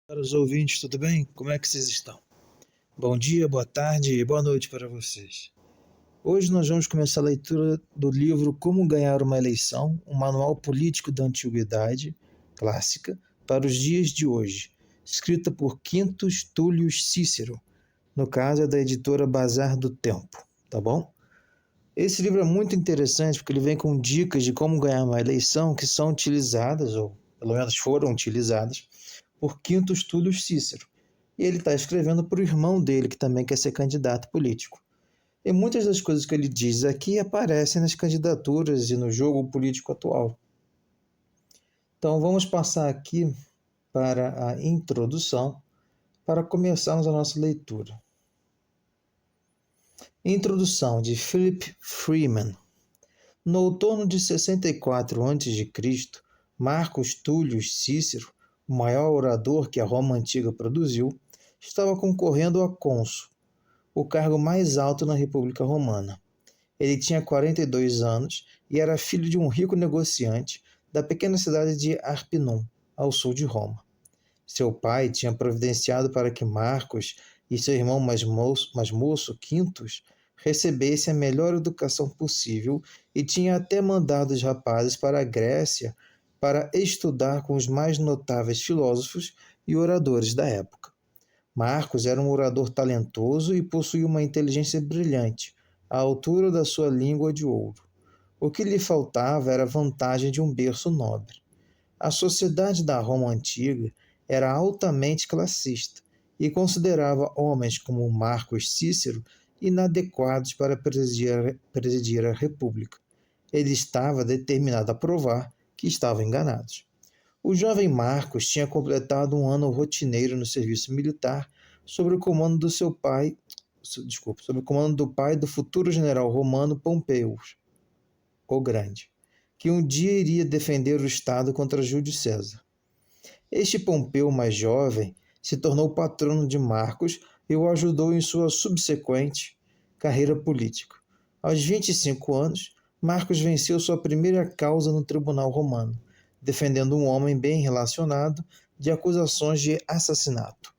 Para os ouvintes, tudo bem? Como é que vocês estão? Bom dia, boa tarde e boa noite para vocês. Hoje nós vamos começar a leitura do livro Como Ganhar uma Eleição, um manual político da antiguidade clássica para os dias de hoje, escrita por Quintus Tullius Cícero, no caso é da editora Bazar do Tempo, tá bom? Esse livro é muito interessante porque ele vem com dicas de como ganhar uma eleição que são utilizadas, ou pelo menos foram utilizadas, por Quintus Tullius Cícero. E ele está escrevendo para o irmão dele, que também quer ser candidato político. E muitas das coisas que ele diz aqui aparecem nas candidaturas e no jogo político atual. Então vamos passar aqui para a introdução, para começarmos a nossa leitura. Introdução de Philip Freeman. No outono de 64 a.C., Marcus Tullius Cícero, o maior orador que a Roma antiga produziu, estava concorrendo a cônsul, o cargo mais alto na República Romana. Ele tinha 42 anos e era filho de um rico negociante da pequena cidade de Arpinum, ao sul de Roma. Seu pai tinha providenciado para que Marcos e seu irmão mais moço, Quintus, recebessem a melhor educação possível e tinha até mandado os rapazes para a Grécia para estudar com os mais notáveis filósofos e oradores da época. Marcos era um orador talentoso e possuía uma inteligência brilhante, à altura da sua língua de ouro. O que lhe faltava era a vantagem de um berço nobre. A sociedade da Roma antiga era altamente classista e considerava homens como Marcos Cícero inadequados para presidir a república. Ele estava determinado a provar que estavam enganados. O jovem Marcos tinha completado um ano rotineiro no serviço militar sob o comando do seu pai, sob o comando do pai do futuro general romano Pompeu, o Grande, que um dia iria defender o Estado contra Júlio César. Este Pompeu mais jovem se tornou patrono de Marcos e o ajudou em sua subsequente carreira política. Aos 25 anos, Marcos venceu sua primeira causa no tribunal romano, defendendo um homem bem relacionado de acusações de assassinato.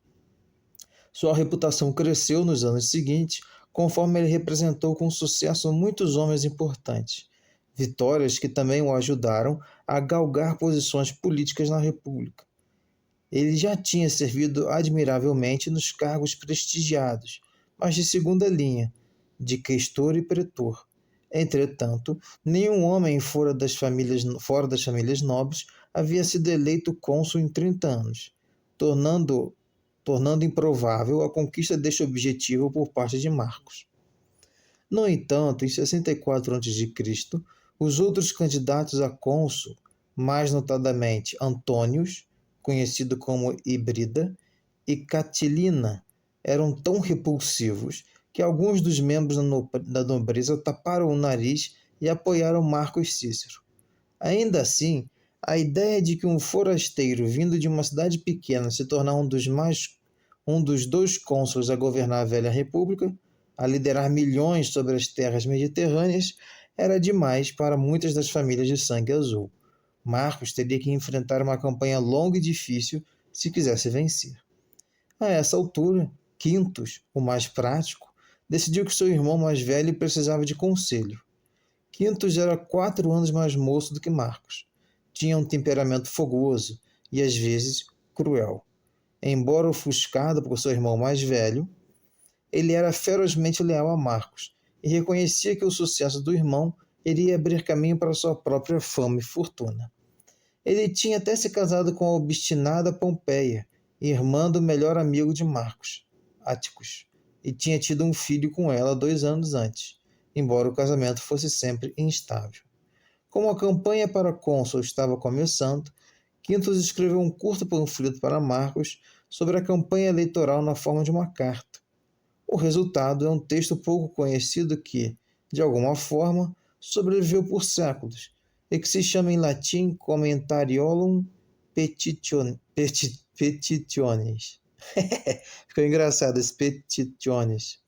Sua reputação cresceu nos anos seguintes, conforme ele representou com sucesso muitos homens importantes, vitórias que também o ajudaram a galgar posições políticas na República. Ele já tinha servido admiravelmente nos cargos prestigiados, mas de segunda linha, de questor e pretor. Entretanto, nenhum homem fora das famílias nobres havia sido eleito cônsul em 30 anos, tornando improvável a conquista deste objetivo por parte de Marcos. No entanto, em 64 a.C., os outros candidatos a cônsul, mais notadamente Antônios, conhecido como Híbrida, e Catilina, eram tão repulsivos que alguns dos membros da nobreza taparam o nariz e apoiaram Marcos Cícero. Ainda assim, a ideia de que um forasteiro vindo de uma cidade pequena se tornar um dos dois cônsules a governar a velha república, a liderar milhões sobre as terras mediterrâneas, era demais para muitas das famílias de sangue azul. Marcos teria que enfrentar uma campanha longa e difícil se quisesse vencer. A essa altura, Quintus, o mais prático, decidiu que seu irmão mais velho precisava de conselho. Quintus era 4 anos mais moço do que Marcos. Tinha um temperamento fogoso e, às vezes, cruel. Embora ofuscado por seu irmão mais velho, ele era ferozmente leal a Marcos e reconhecia que o sucesso do irmão iria abrir caminho para sua própria fama e fortuna. Ele tinha até se casado com a obstinada Pompeia, irmã do melhor amigo de Marcos, Áticos, e tinha tido um filho com ela 2 anos antes, embora o casamento fosse sempre instável. Como a campanha para cônsul estava começando, Quintus escreveu um curto panfleto para Marcos sobre a campanha eleitoral na forma de uma carta. O resultado é um texto pouco conhecido que, de alguma forma, sobreviveu por séculos e que se chama em latim Commentariolum Petitionis. Ficou engraçado esse Petitionis.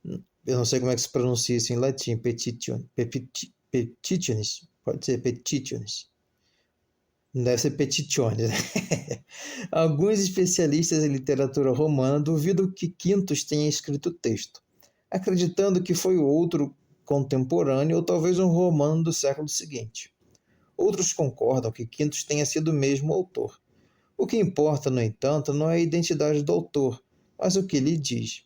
Eu não sei como é que se pronuncia isso em latim, petitionis, pode ser petitionis. Não deve ser Petitione, né? Alguns especialistas em literatura romana duvidam que Quintus tenha escrito o texto, acreditando que foi outro contemporâneo ou talvez um romano do século seguinte. Outros concordam que Quintus tenha sido o mesmo autor. O que importa, no entanto, não é a identidade do autor, mas o que ele diz.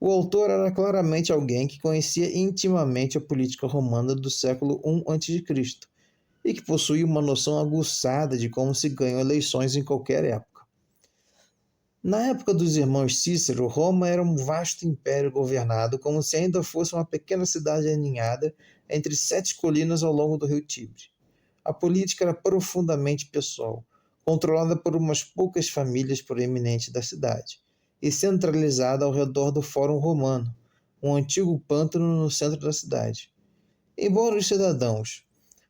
O autor era claramente alguém que conhecia intimamente a política romana do século I a.C. e que possuía uma noção aguçada de como se ganham eleições em qualquer época. Na época dos irmãos Cícero, Roma era um vasto império governado como se ainda fosse uma pequena cidade aninhada entre 7 colinas ao longo do rio Tibre. A política era profundamente pessoal, controlada por umas poucas famílias proeminentes da cidade, e centralizada ao redor do Fórum Romano, um antigo pântano no centro da cidade. Embora os cidadãos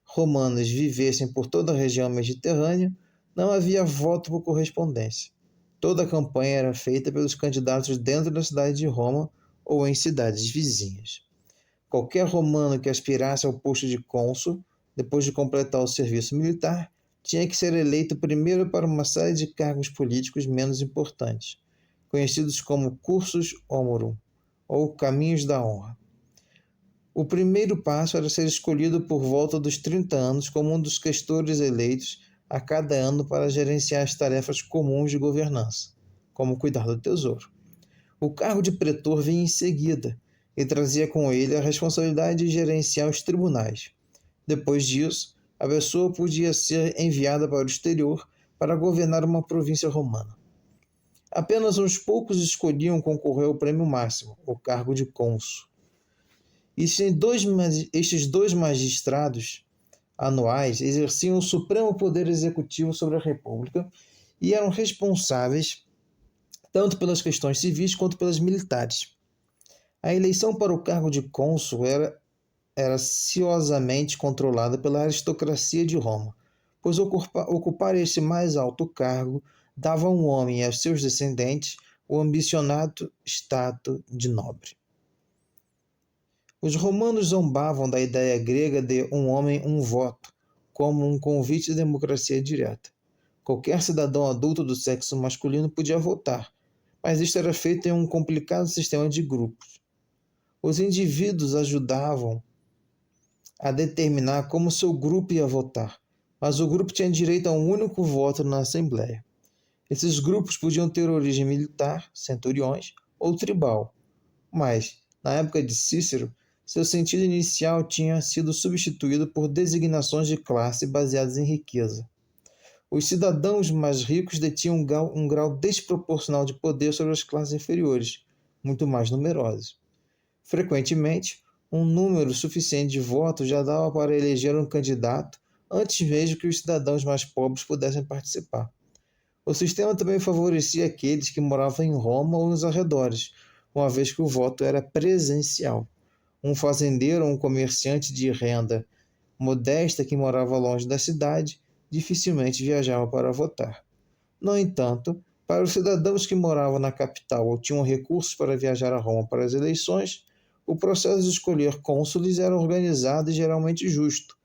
romanos vivessem por toda a região mediterrânea, não havia voto por correspondência. Toda a campanha era feita pelos candidatos dentro da cidade de Roma ou em cidades vizinhas. Qualquer romano que aspirasse ao posto de cônsul, depois de completar o serviço militar, tinha que ser eleito primeiro para uma série de cargos políticos menos importantes, conhecidos como cursus honorum, ou caminhos da honra. O primeiro passo era ser escolhido por volta dos 30 anos como um dos questores eleitos a cada ano para gerenciar as tarefas comuns de governança, como cuidar do tesouro. O cargo de pretor vinha em seguida e trazia com ele a responsabilidade de gerenciar os tribunais. Depois disso, a pessoa podia ser enviada para o exterior para governar uma província romana. Apenas uns poucos escolhiam concorrer ao prêmio máximo, o cargo de cônsul. Estes dois magistrados anuais exerciam o supremo poder executivo sobre a República e eram responsáveis tanto pelas questões civis quanto pelas militares. A eleição para o cargo de cônsul era ciosamente controlada pela aristocracia de Roma, pois ocupar esse mais alto cargo dava ao homem e aos seus descendentes o ambicionado status de nobre. Os romanos zombavam da ideia grega de um homem, um voto, como um convite à democracia direta. Qualquer cidadão adulto do sexo masculino podia votar, mas isto era feito em um complicado sistema de grupos. Os indivíduos ajudavam a determinar como seu grupo ia votar, mas o grupo tinha direito a um único voto na Assembleia. Esses grupos podiam ter origem militar, centuriões, ou tribal, mas, na época de Cícero, seu sentido inicial tinha sido substituído por designações de classe baseadas em riqueza. Os cidadãos mais ricos detinham um grau desproporcional de poder sobre as classes inferiores, muito mais numerosas. Frequentemente, um número suficiente de votos já dava para eleger um candidato antes mesmo que os cidadãos mais pobres pudessem participar. O sistema também favorecia aqueles que moravam em Roma ou nos arredores, uma vez que o voto era presencial. Um fazendeiro ou um comerciante de renda modesta que morava longe da cidade dificilmente viajava para votar. No entanto, para os cidadãos que moravam na capital ou tinham recursos para viajar a Roma para as eleições, o processo de escolher cônsules era organizado e geralmente justo,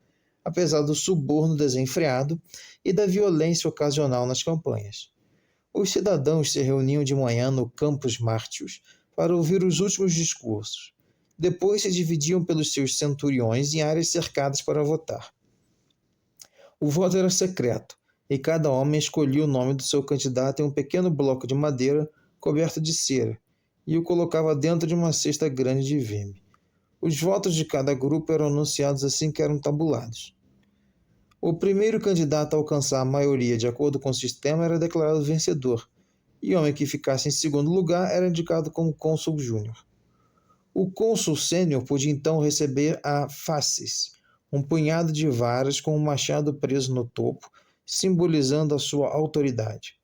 apesar do suborno desenfreado e da violência ocasional nas campanhas. Os cidadãos se reuniam de manhã no Campus Martius para ouvir os últimos discursos. Depois se dividiam pelos seus centuriões em áreas cercadas para votar. O voto era secreto, e cada homem escolhia o nome do seu candidato em um pequeno bloco de madeira coberto de cera, e o colocava dentro de uma cesta grande de vime. Os votos de cada grupo eram anunciados assim que eram tabulados. O primeiro candidato a alcançar a maioria de acordo com o sistema era declarado vencedor, e o homem que ficasse em segundo lugar era indicado como cônsul júnior. O cônsul sênior podia então receber a fasces, um punhado de varas com um machado preso no topo, simbolizando a sua autoridade.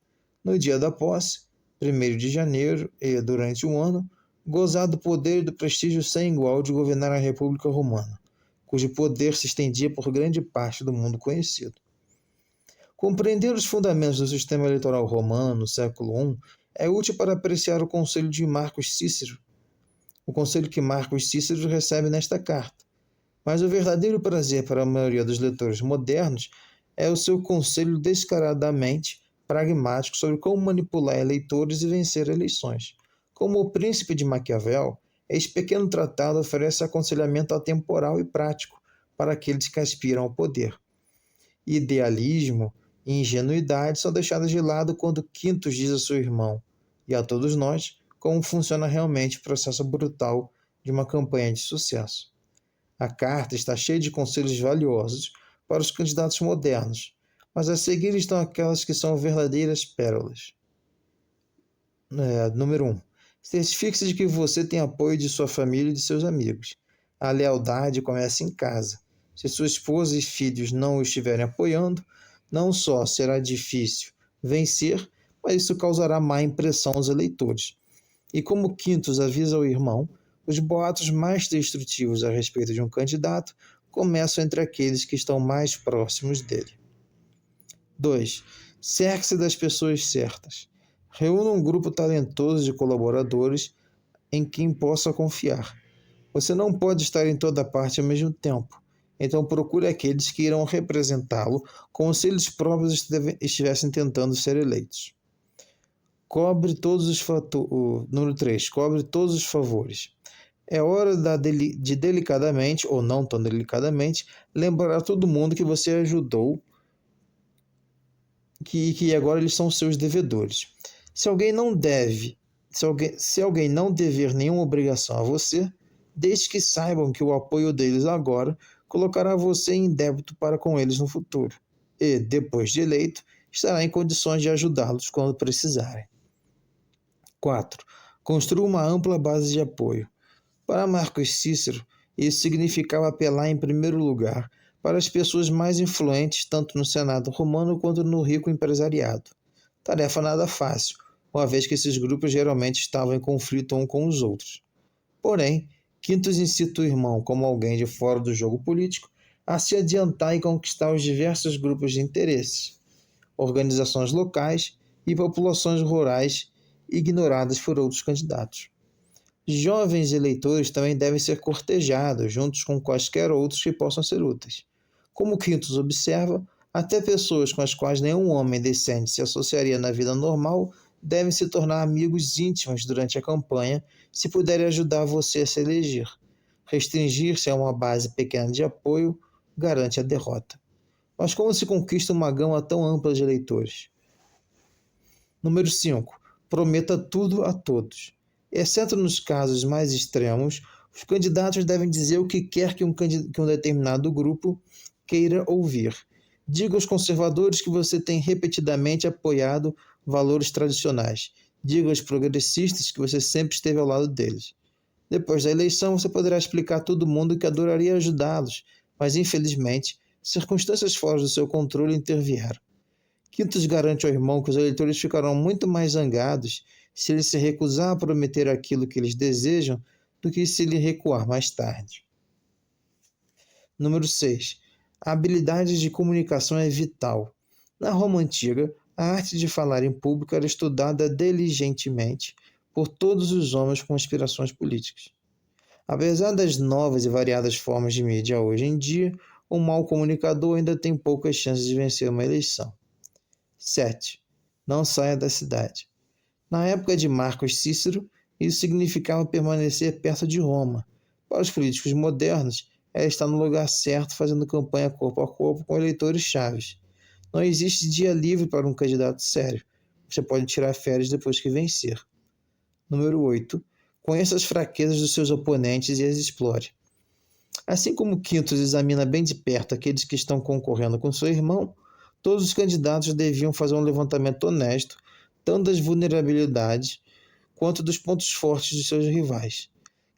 No dia da posse, 1º de janeiro, e durante um ano, gozar do poder e do prestígio sem igual de governar a República Romana, cujo poder se estendia por grande parte do mundo conhecido. Compreender os fundamentos do sistema eleitoral romano no século I é útil para apreciar o conselho que Marcos Cícero recebe nesta carta. Mas o verdadeiro prazer para a maioria dos leitores modernos é o seu conselho descaradamente pragmático sobre como manipular eleitores e vencer eleições. Como O Príncipe de Maquiavel, este pequeno tratado oferece aconselhamento atemporal e prático para aqueles que aspiram ao poder. Idealismo e ingenuidade são deixadas de lado quando Quintus diz a seu irmão e a todos nós como funciona realmente o processo brutal de uma campanha de sucesso. A carta está cheia de conselhos valiosos para os candidatos modernos, mas a seguir estão aquelas que são verdadeiras pérolas. Número 1. Certifique-se de que você tem apoio de sua família e de seus amigos. A lealdade começa em casa. Se sua esposa e filhos não o estiverem apoiando, não só será difícil vencer, mas isso causará má impressão aos eleitores. E como Quintus avisa ao irmão, os boatos mais destrutivos a respeito de um candidato começam entre aqueles que estão mais próximos dele. 2. Cerque-se das pessoas certas. Reúna um grupo talentoso de colaboradores em quem possa confiar. Você não pode estar em toda parte ao mesmo tempo, então procure aqueles que irão representá-lo como se eles próprios estivessem tentando ser eleitos. Número 3. Cobre todos os favores. É hora de delicadamente, ou não tão delicadamente, lembrar a todo mundo que você ajudou que agora eles são seus devedores. Se alguém não dever nenhuma obrigação a você, desde que saibam que o apoio deles agora colocará você em débito para com eles no futuro, e, depois de eleito, estará em condições de ajudá-los quando precisarem. 4. Construa uma ampla base de apoio. Para Marcos Cícero, isso significava apelar em primeiro lugar para as pessoas mais influentes tanto no Senado romano quanto no rico empresariado. Tarefa nada fácil, uma vez que esses grupos geralmente estavam em conflito um com os outros. Porém, Quintus incita o irmão, como alguém de fora do jogo político, a se adiantar e conquistar os diversos grupos de interesses, organizações locais e populações rurais ignoradas por outros candidatos. Jovens eleitores também devem ser cortejados, juntos com quaisquer outros que possam ser úteis. Como Quintus observa, até pessoas com as quais nenhum homem decente se associaria na vida normal devem se tornar amigos íntimos durante a campanha se puderem ajudar você a se eleger. Restringir-se a uma base pequena de apoio garante a derrota. Mas como se conquista uma gama tão ampla de eleitores? Número 5. Prometa tudo a todos. Exceto nos casos mais extremos, os candidatos devem dizer o que quer que um determinado grupo queira ouvir. Diga aos conservadores que você tem repetidamente apoiado valores tradicionais. Diga aos progressistas que você sempre esteve ao lado deles. Depois da eleição, você poderá explicar a todo mundo que adoraria ajudá-los, mas infelizmente, circunstâncias fora do seu controle intervieram. Quintus garante ao irmão que os eleitores ficarão muito mais zangados se ele se recusar a prometer aquilo que eles desejam do que se ele recuar mais tarde. Número 6. A habilidade de comunicação é vital. Na Roma Antiga, a arte de falar em público era estudada diligentemente por todos os homens com aspirações políticas. Apesar das novas e variadas formas de mídia hoje em dia, um mau comunicador ainda tem poucas chances de vencer uma eleição. 7. Não saia da cidade. Na época de Marcos Cícero, isso significava permanecer perto de Roma. Para os políticos modernos, era estar no lugar certo fazendo campanha corpo a corpo com eleitores chaves. Não existe dia livre para um candidato sério. Você pode tirar férias depois que vencer. Número 8. Conheça as fraquezas dos seus oponentes e as explore. Assim como Quintus examina bem de perto aqueles que estão concorrendo com seu irmão, todos os candidatos deviam fazer um levantamento honesto, tanto das vulnerabilidades quanto dos pontos fortes de seus rivais.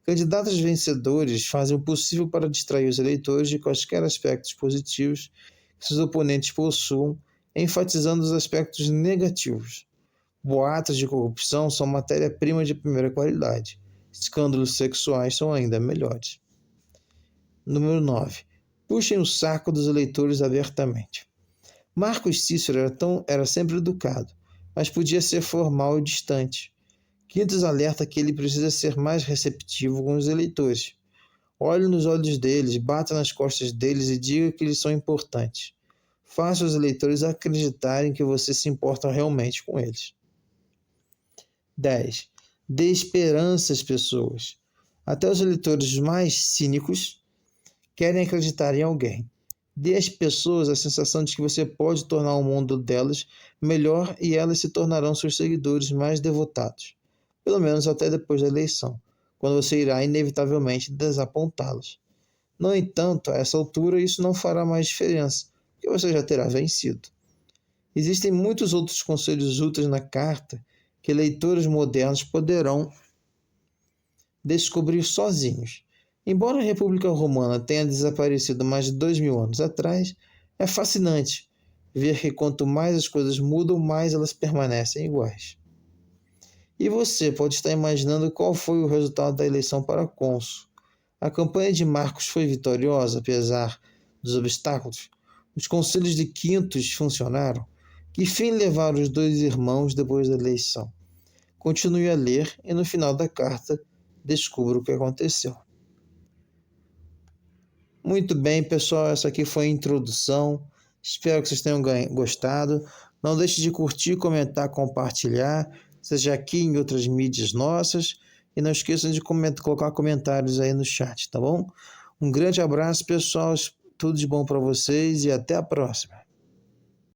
Candidatos vencedores fazem o possível para distrair os eleitores de quaisquer aspectos positivos que seus oponentes possuam, enfatizando os aspectos negativos. Boatos de corrupção são matéria-prima de primeira qualidade. Escândalos sexuais são ainda melhores. Número 9. Puxem o saco dos eleitores abertamente. Marcos Cícero era sempre educado, mas podia ser formal e distante. Quintus alerta que ele precisa ser mais receptivo com os eleitores. Olhe nos olhos deles, bata nas costas deles e diga que eles são importantes. faça os eleitores acreditarem que você se importa realmente com eles. 10. Dê esperança às pessoas. Até os eleitores mais cínicos querem acreditar em alguém. Dê às pessoas a sensação de que você pode tornar o mundo delas melhor e elas se tornarão seus seguidores mais devotados, pelo menos até depois da eleição, quando você irá inevitavelmente desapontá-los. No entanto, a essa altura isso não fará mais diferença, porque você já terá vencido. Existem muitos outros conselhos úteis na carta que leitores modernos poderão descobrir sozinhos. Embora a República Romana tenha desaparecido mais de 2000 anos atrás, é fascinante ver que quanto mais as coisas mudam, mais elas permanecem iguais. E você pode estar imaginando qual foi o resultado da eleição para cônsul. A campanha de Marcos foi vitoriosa, apesar dos obstáculos? Os conselhos de Quintus funcionaram? Que fim levaram os dois irmãos depois da eleição? Continue a ler e no final da carta descubra o que aconteceu. Muito bem, pessoal, essa aqui foi a introdução. Espero que vocês tenham gostado. Não deixe de curtir, comentar, compartilhar, seja aqui em outras mídias nossas. E não esqueçam de colocar comentários aí no chat, tá bom? Um grande abraço, pessoal. Tudo de bom para vocês e até a próxima.